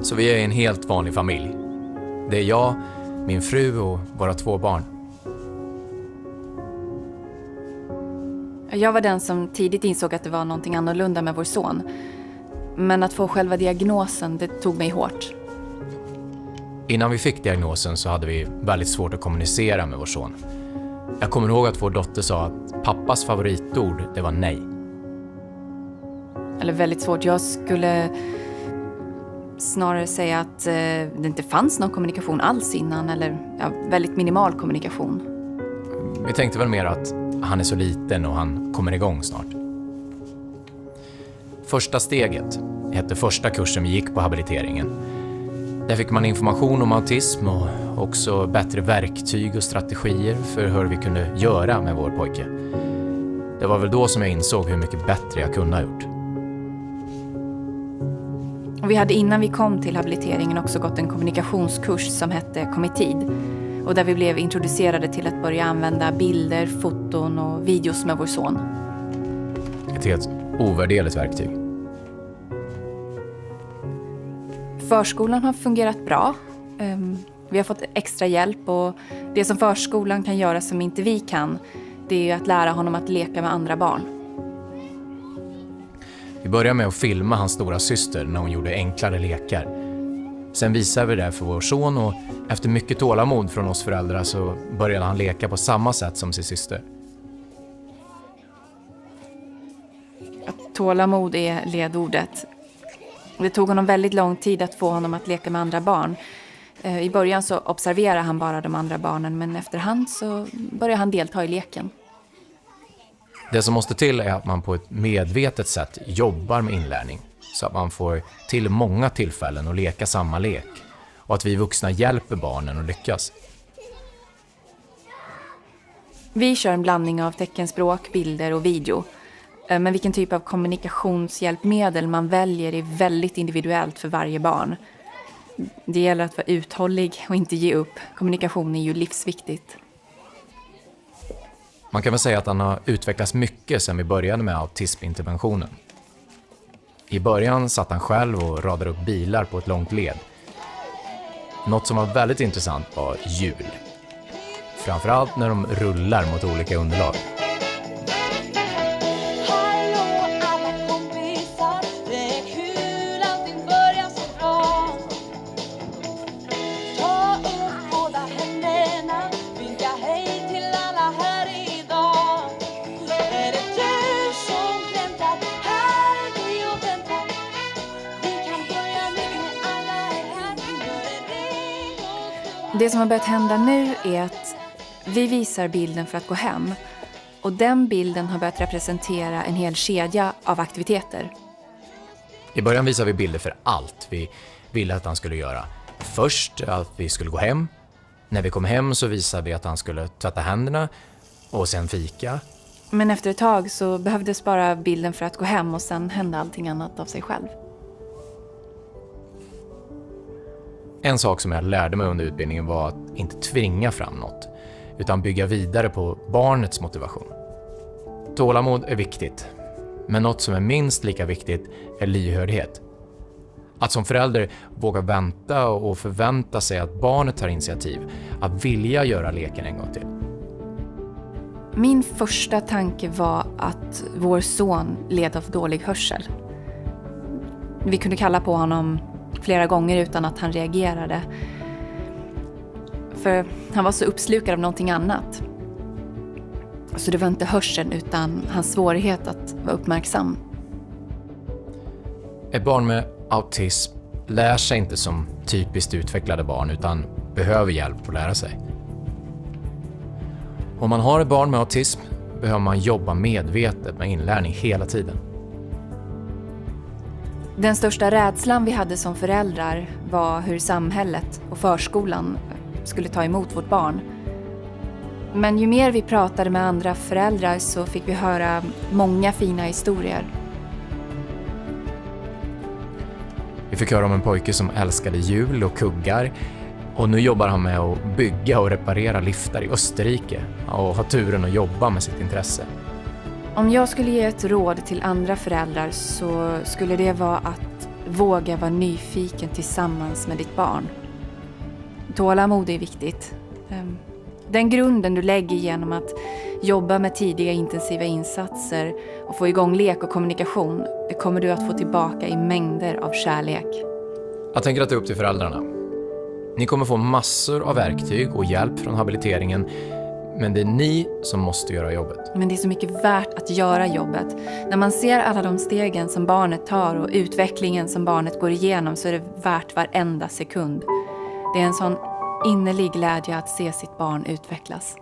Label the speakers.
Speaker 1: Så vi är en helt vanlig familj. Det är jag, min fru och våra 2 barn.
Speaker 2: Jag var den som tidigt insåg att det var någonting annorlunda med vår son. Men att få själva diagnosen, det tog mig hårt.
Speaker 1: Innan vi fick diagnosen så hade vi väldigt svårt att kommunicera med vår son. Jag kommer ihåg att vår dotter sa att pappas favoritord, det var nej.
Speaker 2: Eller väldigt svårt. Jag skulle snarare säga att det inte fanns någon kommunikation alls innan. Eller väldigt minimal kommunikation.
Speaker 1: Vi tänkte väl mer att han är så liten och han kommer igång snart. Första steget hette första kursen vi gick på habiliteringen. Där fick man information om autism och också bättre verktyg och strategier för hur vi kunde göra med vår pojke. Det var väl då som jag insåg hur mycket bättre jag kunde ha gjort.
Speaker 2: Och vi hade innan vi kom till habiliteringen också gått en kommunikationskurs som hette Kom i tid. Och där vi blev introducerade till att börja använda bilder, foton och videos med vår son.
Speaker 1: Ett helt ovärderligt verktyg.
Speaker 2: Förskolan har fungerat bra. Vi har fått extra hjälp och det som förskolan kan göra som inte vi kan, det är ju att lära honom att leka med andra barn.
Speaker 1: Vi började med att filma hans stora syster när hon gjorde enklare lekar. Sen visade vi det för vår son och efter mycket tålamod från oss föräldrar så började han leka på samma sätt som sin syster.
Speaker 2: Tålamod är ledordet. Det tog honom väldigt lång tid att få honom att leka med andra barn. I början så observerade han bara de andra barnen, men efterhand så började han delta i leken.
Speaker 1: Det som måste till är att man på ett medvetet sätt jobbar med inlärning så att man får till många tillfällen att leka samma lek och att vi vuxna hjälper barnen att lyckas.
Speaker 2: Vi kör en blandning av teckenspråk, bilder och video. Men vilken typ av kommunikationshjälpmedel man väljer är väldigt individuellt för varje barn. Det gäller att vara uthållig och inte ge upp. Kommunikation är ju livsviktigt.
Speaker 1: Man kan väl säga att han har utvecklats mycket sedan vi började med autisminterventionen. I början satt han själv och radade upp bilar på ett långt led. Något som var väldigt intressant var hjul. Framförallt när de rullar mot olika underlag.
Speaker 2: Det som har börjat hända nu är att vi visar bilden för att gå hem. Och den bilden har börjat representera en hel kedja av aktiviteter.
Speaker 1: I början visade vi bilder för allt vi ville att han skulle göra. Först att vi skulle gå hem. När vi kom hem så visade vi att han skulle tvätta händerna och sen fika.
Speaker 2: Men efter ett tag så behövdes bara bilden för att gå hem och sen hände allting annat av sig själv.
Speaker 1: En sak som jag lärde mig under utbildningen var att inte tvinga fram något, utan bygga vidare på barnets motivation. Tålamod är viktigt, men något som är minst lika viktigt är lyhördhet. Att som förälder våga vänta och förvänta sig att barnet tar initiativ, att vilja göra leken en gång till.
Speaker 2: Min första tanke var att vår son led av dålig hörsel. Vi kunde kalla på honom flera gånger utan att han reagerade. För han var så uppslukad av någonting annat. Så det var inte hörseln utan hans svårighet att vara uppmärksam.
Speaker 1: Ett barn med autism lär sig inte som typiskt utvecklade barn utan behöver hjälp att lära sig. Om man har ett barn med autism behöver man jobba medvetet med inlärning hela tiden.
Speaker 2: Den största rädslan vi hade som föräldrar var hur samhället och förskolan skulle ta emot vårt barn. Men ju mer vi pratade med andra föräldrar så fick vi höra många fina historier.
Speaker 1: Vi fick höra om en pojke som älskade hjul och kuggar och nu jobbar han med att bygga och reparera liftar i Österrike och har turen att jobba med sitt intresse.
Speaker 2: Om jag skulle ge ett råd till andra föräldrar så skulle det vara att våga vara nyfiken tillsammans med ditt barn. Tålamod är viktigt. Den grunden du lägger genom att jobba med tidiga intensiva insatser och få igång lek och kommunikation, det kommer du att få tillbaka i mängder av kärlek.
Speaker 1: Jag tänker att det är upp till föräldrarna. Ni kommer få massor av verktyg och hjälp från habiliteringen, men det är ni som måste göra jobbet.
Speaker 2: Men det är så mycket värt att göra jobbet. När man ser alla de stegen som barnet tar och utvecklingen som barnet går igenom, så är det värt varenda sekund. Det är en sån innerlig glädje att se sitt barn utvecklas.